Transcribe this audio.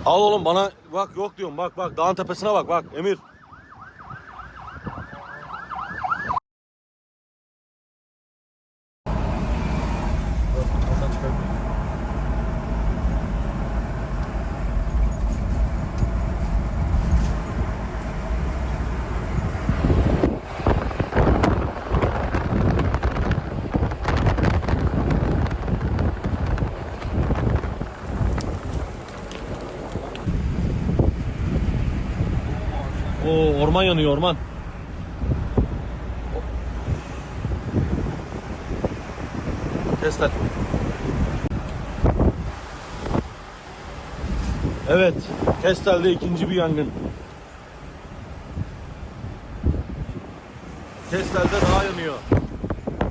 Al oğlum bana bak yok diyorum bak bak dağın tepesine bak Emir. Oo, orman yanıyor orman. Kestel. Evet, Kestel'de ikinci bir yangın. Kestel'de dağ yanıyor.